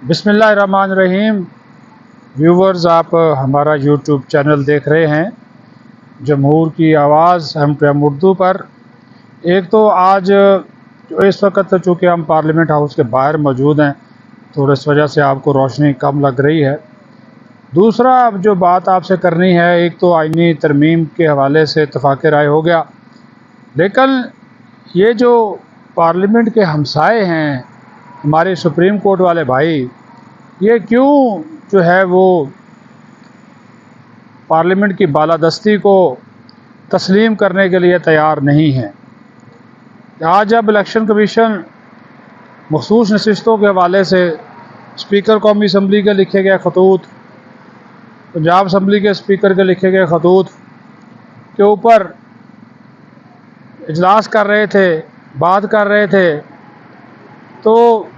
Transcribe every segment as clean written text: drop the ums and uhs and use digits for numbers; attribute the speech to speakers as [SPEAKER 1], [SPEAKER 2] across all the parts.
[SPEAKER 1] बिस्मिल्लाहिर्रहमानिर्रहीम। व्यूवर्स, आप हमारा यूट्यूब चैनल देख रहे हैं जमहूर की आवाज़ एम उर्दू पर। एक तो आज इस वक्त चूँकि हम पार्लियामेंट हाउस के बाहर मौजूद हैं, तो इस वजह से आपको रोशनी कम लग रही है। दूसरा, अब जो बात आपसे करनी है, एक तो आईनी तरमीम के हवाले से इत्तफ़ाक़ राय हो गया, लेकिन ये जो पार्लियामेंट के हमसाए हैं हमारे सुप्रीम कोर्ट वाले भाई, ये क्यों जो है वो पार्लियामेंट की बालादस्ती को तस्लीम करने के लिए तैयार नहीं हैं। आज जब इलेक्शन कमीशन मखसूस नशिस्तों के हवाले से स्पीकर कौमी असम्बली के लिखे गए खतूत, पंजाब असम्बली के स्पीकर के लिखे गए खतूत के ऊपर इजलास कर रहे थे, बात कर रहे थे, तो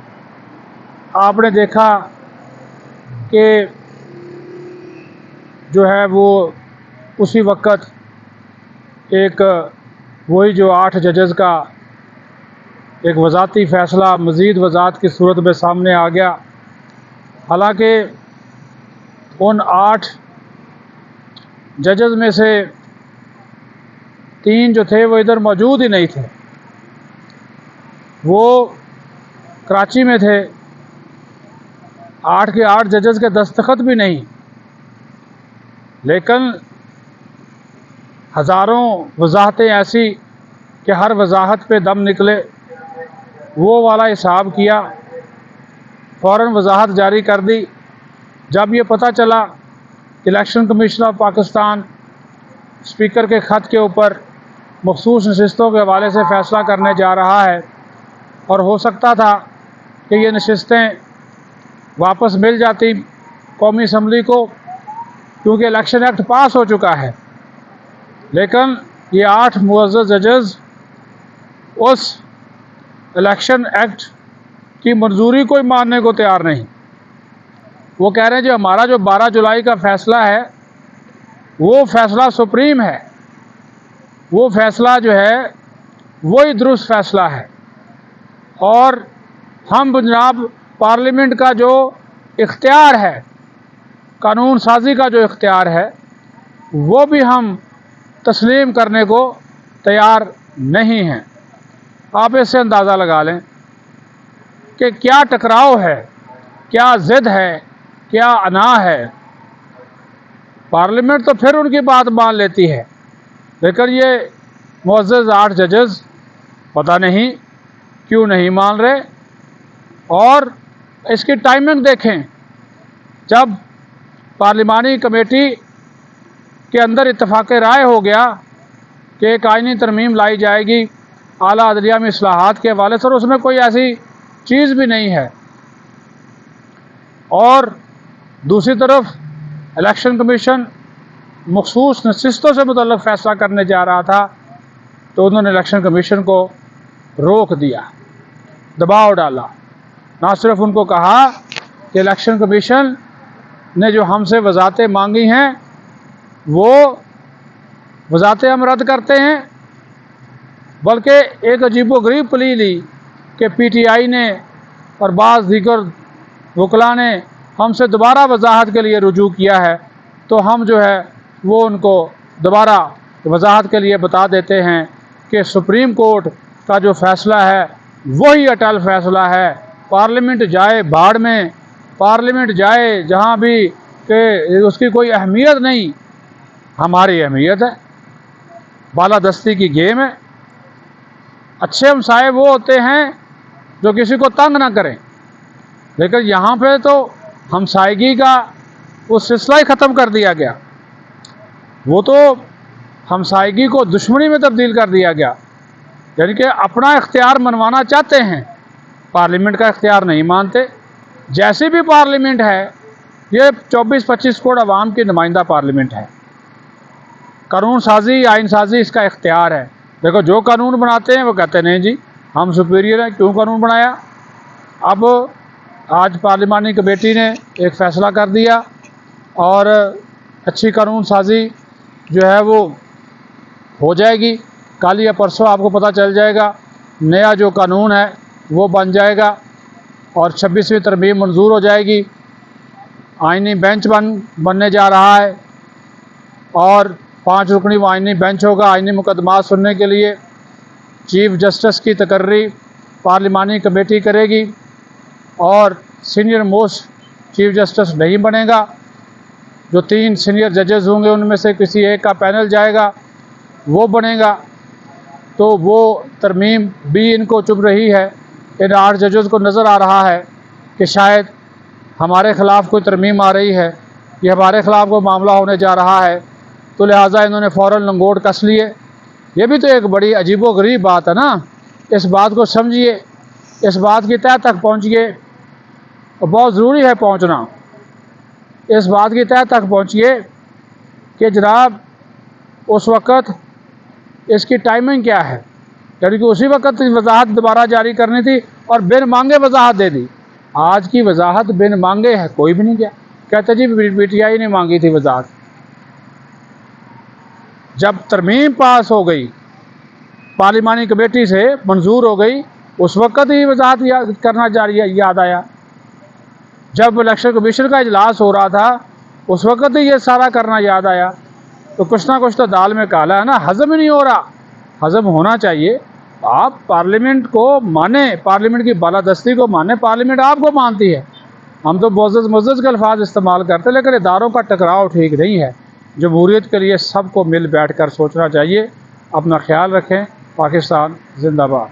[SPEAKER 1] आपने देखा कि जो है वो उसी वक्त एक वही जो 8 जजेस का एक वज़ाती फ़ैसला मज़ीद वज़ाहत की सूरत में सामने आ गया। हालांकि उन 8 जजेस में से 3 जो थे वो इधर मौजूद ही नहीं थे, वो कराची में थे। 8 के 8 जजेस के दस्तखत भी नहीं, लेकिन हज़ारों वजाहतें ऐसी कि हर वजाहत पे दम निकले, वो वाला हिसाब किया, फ़ौरन वजाहत जारी कर दी। जब ये पता चला कि election commission of Pakistan speaker के ख़त के ऊपर मखसूस नशिस्तों के हवाले से फ़ैसला करने जा रहा है, और हो सकता था कि ये नशिस्तें वापस मिल जाती कौमी असम्बली को, क्योंकि इलेक्शन एक्ट पास हो चुका है, लेकिन ये 8 मुअज़्ज़ज़ जजेस उस इलेक्शन एक्ट की मंजूरी को ही मानने को तैयार नहीं। वो कह रहे हैं जो हमारा जो 12 जुलाई का फ़ैसला है वो फ़ैसला सुप्रीम है, वो फ़ैसला जो है वही दुरुस्त फ़ैसला है, और हम जनाब पार्लियामेंट का जो इख्तियार है, कानून साजी का जो इख्तियार है, वो भी हम तस्लीम करने को तैयार नहीं हैं। आप इससे अंदाज़ा लगा लें कि क्या टकराव है, क्या ज़िद है, क्या अना है। पार्लियामेंट तो फिर उनकी बात मान लेती है, लेकिन ये मुअज़्ज़ज़ 8 जजेस पता नहीं क्यों नहीं मान रहे। और इसकी टाइमिंग देखें, जब पार्लिमानी कमेटी के अंदर इत्तफ़ाक़ राय हो गया कि एक आईनी तरमीम लाई जाएगी आला अदलिया में इस्लाहात के हवाले से, और उसमें कोई ऐसी चीज़ भी नहीं है, और दूसरी तरफ इलेक्शन कमीशन मखसूस नशिस्तों से मुतल्लिक़ फ़ैसला करने जा रहा था, तो उन्होंने इलेक्शन कमीशन को रोक दिया, दबाव डाला। ना सिर्फ उनको कहा कि इलेक्शन कमीशन ने जो हमसे वज़ाहतें मांगी हैं वो वज़ाहतें हम रद्द करते हैं, बल्कि एक अजीबोगरीब प्ली ली कि PTI ने और बाज़ दीगर वकला ने हमसे दोबारा वज़ाहत के लिए रुजू किया है, तो हम जो है वो उनको दोबारा वज़ाहत के लिए बता देते हैं कि सुप्रीम कोर्ट का जो फ़ैसला है वही अटल फ़ैसला है। पार्लियामेंट जाए भाड़ में, पार्लियामेंट जाए जहाँ भी, कि उसकी कोई अहमियत नहीं, हमारी अहमियत है। बालादस्ती की गेम है। अच्छे हमसाए वो होते हैं जो किसी को तंग ना करें, लेकिन यहाँ पे तो हमसायगी का वो सिलसिला ही ख़त्म कर दिया गया। वो तो हमसायगी को दुश्मनी में तब्दील कर दिया गया, यानी कि अपना इख्तियार मनवाना चाहते हैं, पार्लियामेंट का इख्तियार नहीं मानते। जैसी भी पार्लियामेंट है, ये 24-25 करोड़ आवाम की नुमाइंदा पार्लियामेंट है। कानून साजी, आइन साजी इसका इख्तियार है। देखो, जो कानून बनाते हैं वो कहते हैं नहीं जी हम सुपीरियर हैं, क्यों कानून बनाया। अब आज पार्लिमानी कमेटी ने एक फ़ैसला कर दिया, और अच्छी कानून साजी जो है वो हो जाएगी। कल या परसों आपको पता चल जाएगा, नया जो कानून है वो बन जाएगा, और 26वीं तरमीम मंजूर हो जाएगी। आइनी बेंच बनने जा रहा है और 5 रुकनी आइनी बेंच होगा आइनी मुकदमात सुनने के लिए। चीफ जस्टिस की तकर्री पार्लिमानी कमेटी करेगी और सीनियर मोस्ट चीफ जस्टिस नहीं बनेगा। जो 3 सीनियर जजेस होंगे उनमें से किसी एक का पैनल जाएगा, वो बनेगा। तो वो तरमीम भी इनको चुभ रही है। इन 8 जजेस को नज़र आ रहा है कि शायद हमारे ख़िलाफ़ कोई तरमीम आ रही है, ये हमारे ख़िलाफ़ कोई मामला होने जा रहा है, तो लिहाजा इन्होंने फ़ौरन लंगोट कस लिए। ये भी तो एक बड़ी अजीबोगरीब बात है ना। इस बात को समझिए, इस बात की तह तक पहुँचिए, और बहुत ज़रूरी है पहुँचना। इस बात की तह तक पहुँचिए कि जनाब उस वक़्त इसकी टाइमिंग क्या है, यानी कि उसी वक़्त वजाहत दोबारा जारी करनी थी और बिन मांगे वजाहत दे दी। आज की वजाहत बिन मांगे है, कोई भी नहीं गया, कहते जी PTI ने मांगी थी वजाहत। जब तरमीम पास हो गई, पार्लिमानी कमेटी से मंजूर हो गई, उस वक़्त ही वजाहत करना जारी याद आया। जब इलेक्शन कमीशन का इजलास हो रहा था, उस वक़्त ही ये सारा करना याद आया। तो कुछ ना कुछ तो दाल में काला है ना, हज़म ही नहीं हो रहा। हज़म होना चाहिए। आप पार्लियामेंट को माने, पार्लियामेंट की बालादस्ती को माने, पार्लियामेंट आपको मानती है। हम तो मुअज़्ज़ज़ के अल्फाज इस्तेमाल करते हैं, लेकिन इदारों का टकराव ठीक नहीं है। जमहूरियत के लिए सबको मिल बैठ कर सोचना चाहिए। अपना ख्याल रखें। पाकिस्तान जिंदाबाद।